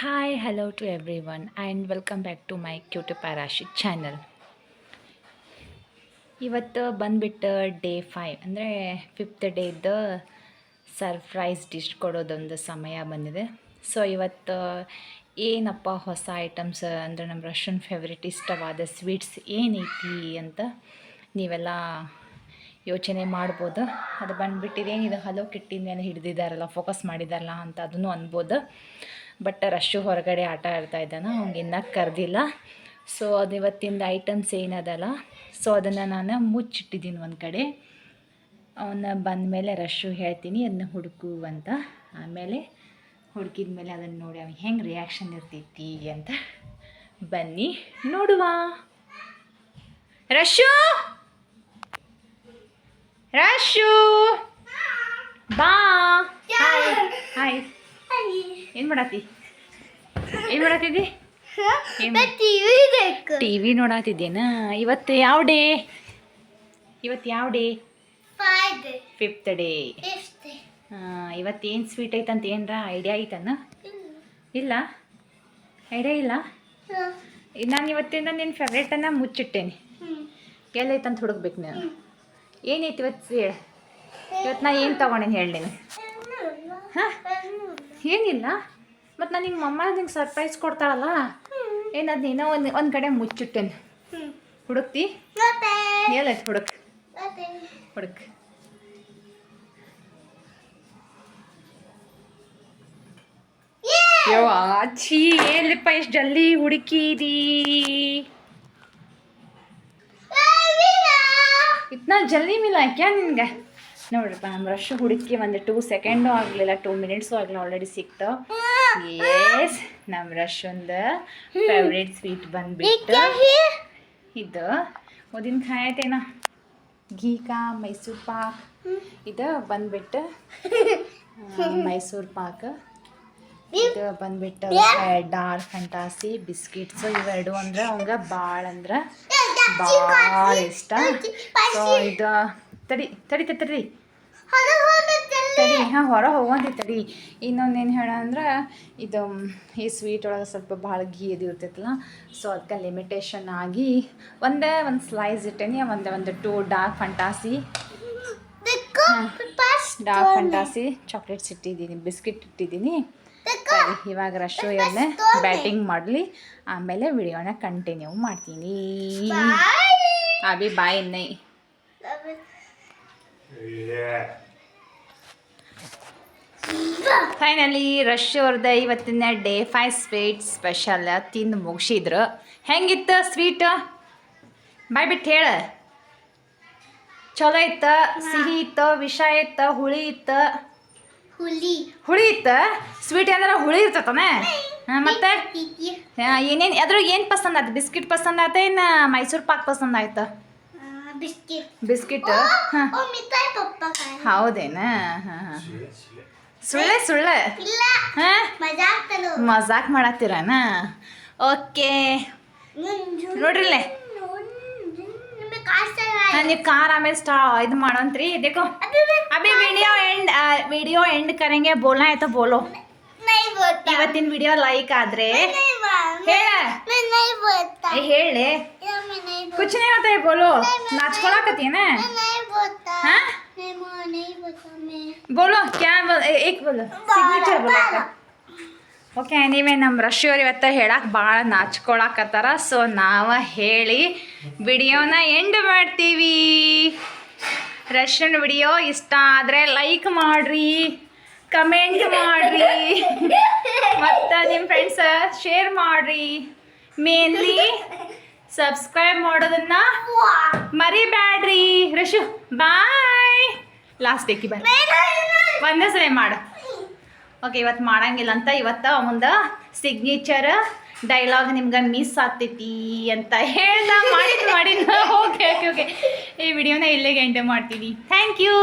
Hi hello to everyone and welcome back to my cutie ಪ್ಯಾರಾಶಿ channel. ಇವತ್ತು ಬಂದುಬಿಟ್ಟು day 5 ಅಂದರೆ 5th ಡೇದ್ದು surprise dish ಕೊಡೋದೊಂದು ಸಮಯ ಬಂದಿದೆ. ಸೊ ಇವತ್ತು ಏನಪ್ಪ ಹೊಸ ಐಟಮ್ಸ್ ಅಂದರೆ ನಮ್ಮ ರಷ್ಯನ್ ಫೇವ್ರೇಟ್ ಇಷ್ಟವಾದ ಸ್ವೀಟ್ಸ್ ಏನೈತಿ ಅಂತ ನೀವೆಲ್ಲ ಯೋಚನೆ ಮಾಡ್ಬೋದು. ಅದು ಬಂದುಬಿಟ್ಟಿದೇನಿದು ಹಲೋ ಕಿಟ್ಟಿ ಮೇಲೆ ಹಿಡಿದಿದ್ದಾರಲ್ಲ, ಫೋಕಸ್ ಮಾಡಿದಾರಲ್ಲ ಅಂತ ಅದನ್ನು ಅನ್ಬೋದು. ಬಟ್ ರಶ್ಶು ಹೊರಗಡೆ ಆಟ ಆಡ್ತಾ ಇದ್ದಾನೆ, ಅವ್ನಿಗೆ ಇನ್ನೂ ಕರೆದಿಲ್ಲ. ಸೊ ಅದು ಇವತ್ತಿಂದ ಐಟಮ್ಸ್ ಏನದಲ್ಲ, ಸೊ ಅದನ್ನು ನಾನು ಮುಚ್ಚಿಟ್ಟಿದ್ದೀನಿ ಒಂದು ಕಡೆ. ಅವನ್ನ ಬಂದಮೇಲೆ ರಶ್ಶು ಹೇಳ್ತೀನಿ ಅದನ್ನ ಹುಡುಕು ಅಂತ. ಆಮೇಲೆ ಹುಡುಕಿದ ಮೇಲೆ ಅದನ್ನು ನೋಡಿ ಅವ್ನಿಗೆ ಹೆಂಗೆ ರಿಯಾಕ್ಷನ್ ಇರ್ತೈತಿ ಅಂತ ಬನ್ನಿ ನೋಡುವ. ರಶ್ಶು ರಶ್ಶು ಬಾ. Hi hi. ಏನು ಮಾಡತ್ತಿದ್ದಿ? ಟಿ ವಿ ನೋಡತ್ತಿದ್ದೇನಾ? ಇವತ್ತು ಯಾವ ಡೇ? 5th day. ಇವತ್ತೇನು ಸ್ವೀಟ್ ಐತಂತ ಏನರ ಐಡಿಯಾ ಐತನ? ಇಲ್ಲ ಐಡಿಯಾ ಇಲ್ಲ. ನಾನು ಇವತ್ತಿಂದ ನಿನ್ನ ಫೇವ್ರೇಟನ್ನು ಮುಚ್ಚಿಟ್ಟೇನೆ. ಎಲ್ಲೈತಂತ ಹುಡುಕ್ಬೇಕು ನಾನು. ಏನೈತಿ ಇವತ್ತು ಹೇಳ. ಇವತ್ತು ನಾ ಏನು ತೊಗೊಂಡೇನು ಹೇಳಿ ನೀನು? ಹಾಂ ಏನಿಲ್ಲ. ಮತ್ತು ನಾನು ನಿಂಗೆ ಮಮ್ಮ ನಿಂಗೆ ಸರ್ಪ್ರೈಸ್ ಕೊಡ್ತಾಳಲ್ಲ, ಏನದು ನೀನೋ ಒಂದು ಕಡೆ ಮುಚ್ಚಿಟ್ಟೇನೆ. ಹುಡುಕ್ತಿ? ಎಲ್ಲೈತೆ ಹುಡುಕ್. ಯೋ ಆಚಿ, ಏನ್ಲಿಪ್ಪ ಎಷ್ಟು ಜಲ್ದಿ ಹುಡುಕಿದಿ? ಇತ್ನಾ ಜಲ್ದಿ ಮಿಲ್ಲ ಕ್ಯಾ ನಿನ್ಗೆ? ನೋಡ್ರಪ್ಪ, ನಮ್ಮ ರಶ್ ಹುಡುಕಿ ಒಂದು 2 ಸೆಕೆಂಡು ಆಗಲಿಲ್ಲ, 2 ಮಿನಿಟ್ಸು ಆಗಲಿಲ್ಲ, ಆಲ್ರೆಡಿ ಸಿಕ್ತು. ಎಸ್, ನಮ್ಮ ರಶ್ ಒಂದು ಫೇವ್ರೇಟ್ ಸ್ವೀಟ್ ಬಂದ್ಬಿಟ್ಟು ಇದು ಉದ್ದಿನಕಾಯಿ ಐತೇನ, ಘೀ ಕಾ ಮೈಸೂರು ಪಾಕ್. ಇದು ಬಂದ್ಬಿಟ್ಟು ಮೈಸೂರು ಪಾಕ್. ಇದು ಬಂದ್ಬಿಟ್ಟು ಡಾರ್ಕ್ ಫ್ಯಾಂಟಾಸಿ ಬಿಸ್ಕಿಟ್ಸು. ಇವೆರಡು ಅಂದ್ರೆ ಅವಂಗೆ ಭಾಳ ಇಷ್ಟ. ಸೊ ಇದು ತಡಿ ಹಾಂ, ಹೊರ ಹೋಗೋದಿ ತಡಿ. ಇನ್ನೊಂದೇನು ಹೇಳ ಅಂದ್ರೆ, ಇದು ಈ ಸ್ವೀಟ್ ಒಳಗೆ ಸ್ವಲ್ಪ ಭಾಳ ಘೀ ಇದು ಇರ್ತೈತಲ್ಲ, ಸೊ ಅದಕ್ಕೆ ಲಿಮಿಟೇಷನ್ ಆಗಿ ಒಂದು ಸ್ಲೈಸ್ ಇಟ್ಟೇನಿ. ಒಂದು 2 ಡಾರ್ಕ್ ಫ್ಯಾಂಟಾಸಿ ಚಾಕ್ಲೇಟ್ಸ್ ಇಟ್ಟಿದ್ದೀನಿ, ಬಿಸ್ಕಿಟ್ ಇಟ್ಟಿದ್ದೀನಿ. ಇವಾಗ ರಶು ಎಲ್ಲ ಬ್ಯಾಟಿಂಗ್ ಮಾಡಲಿ, ಆಮೇಲೆ ವಿಡಿಯೋನ ಕಂಟಿನ್ಯೂ ಮಾಡ್ತೀನಿ. ಅಭಿ ಬಾಯ್ ನೈ. ಫೈನಲಿ ರಶ್ ಅವ್ರದ್ದು ಇವತ್ತಿನ ಡೇ 5 ಸ್ವೀಟ್ ಸ್ಪೆಷಲ್ ತಿಂದು ಮುಗಿಸಿದ್ರು. ಹೆಂಗಿತ್ತು ಸ್ವೀಟ್? ಬಾಯ್ ಬಿಟ್ಟು ಹೇಳ. ಚಲೋ ಇತ್ತು, ಸಿಹಿ ಇತ್ತು, ವಿಷ ಇತ್ತು, ಹುಳಿ ಇತ್ತು? ಹುಳಿ ಇತ್ತು. ಸ್ವೀಟ್ ಅಂದ್ರೆ ಹುಳಿ ಇರ್ತತಾನೆ. ಮತ್ತೆ ಏನೇನು ಅದ್ರಾಗ ಏನು ಪಸಂದ್ ಆಯ್ತು? ಬಿಸ್ಕಿಟ್ ಪಸಂದ್ ಆಯ್ತಾ ಏನು ಮೈಸೂರು ಪಾಕ್ ಪಸಂದ್ ಆಯ್ತು? ಬಿಸ್ಕಿಟ್. ಹೌದೇನಾ? ಹಾಂ. ಸುಳ್ಳೆ ಹಾಂ, ಮಜಾಕ್ ಮಾಡತ್ತೀರನ? ಓಕೆ ನೋಡ್ರಿಲ್ಲೇ, ನೀವು ಕಾರ್ ಆಮೇಲೆ ಇದು ಮಾಡೋಂತ್ರಿ. देखो अभी वीडियो एंड करेंगे. बोलना है तो बोलो. ಇವತ್ತಿನ ವಿಡಿಯೋ ಲೈಕ್ ಆದ್ರೆ ಹೇಳೆ. कुछ नहीं होता है, बोलो. नाचकोलाकतीन है? हाँ बोलो क्या एक बोलो, सिग्नेचर बोलो. ಓಕೆ, ನೀವೇ ನಮ್ಮ ರಶ್ ಅವ್ರು ಇವತ್ತು ಹೇಳಕ್ಕೆ ಭಾಳ ನಾಚ್ಕೊಳಕತ್ತಾರ. ಸೊ ನಾವು ಹೇಳಿ ವಿಡಿಯೋನ ಎಂಡ್ ಮಾಡ್ತೀವಿ. ರಶ್ಯನ್ ವಿಡಿಯೋ ಇಷ್ಟ ಆದರೆ ಲೈಕ್ ಮಾಡಿರಿ, ಕಮೆಂಟ್ ಮಾಡಿರಿ, ಮತ್ತು ನಿಮ್ಮ ಫ್ರೆಂಡ್ಸ್ ಶೇರ್ ಮಾಡಿರಿ. ಮೇನ್ಲಿ ಸಬ್ಸ್ಕ್ರೈಬ್ ಮಾಡೋದನ್ನು ಮರಿಬ್ಯಾಡ್ರಿ. ರಶು ಬಾಯ್. ಲಾಸ್ಟ್ ಏಕಿ ಬಾಯ್ ಒಂದೇ ಸಲ ಮಾಡು. ಓಕೆ, ಇವತ್ತು ಮಾಡಂಗಿಲ್ಲ ಅಂತ ಇವತ್ತು ಮುಂದೆ ಸಿಗ್ನೇಚರ್ ಡೈಲಾಗ್ ನಿಮ್ಗೆ ಮಿಸ್ ಆಗ್ತೈತಿ ಅಂತ ಹೇಳ್ದ ಮಾಡಿದ್ದು. ಓಕೆ ಈ ವಿಡಿಯೋನ ಇಲ್ಲಿಗೆ ಎಂಡ್ ಮಾಡ್ತೀನಿ. Thank you.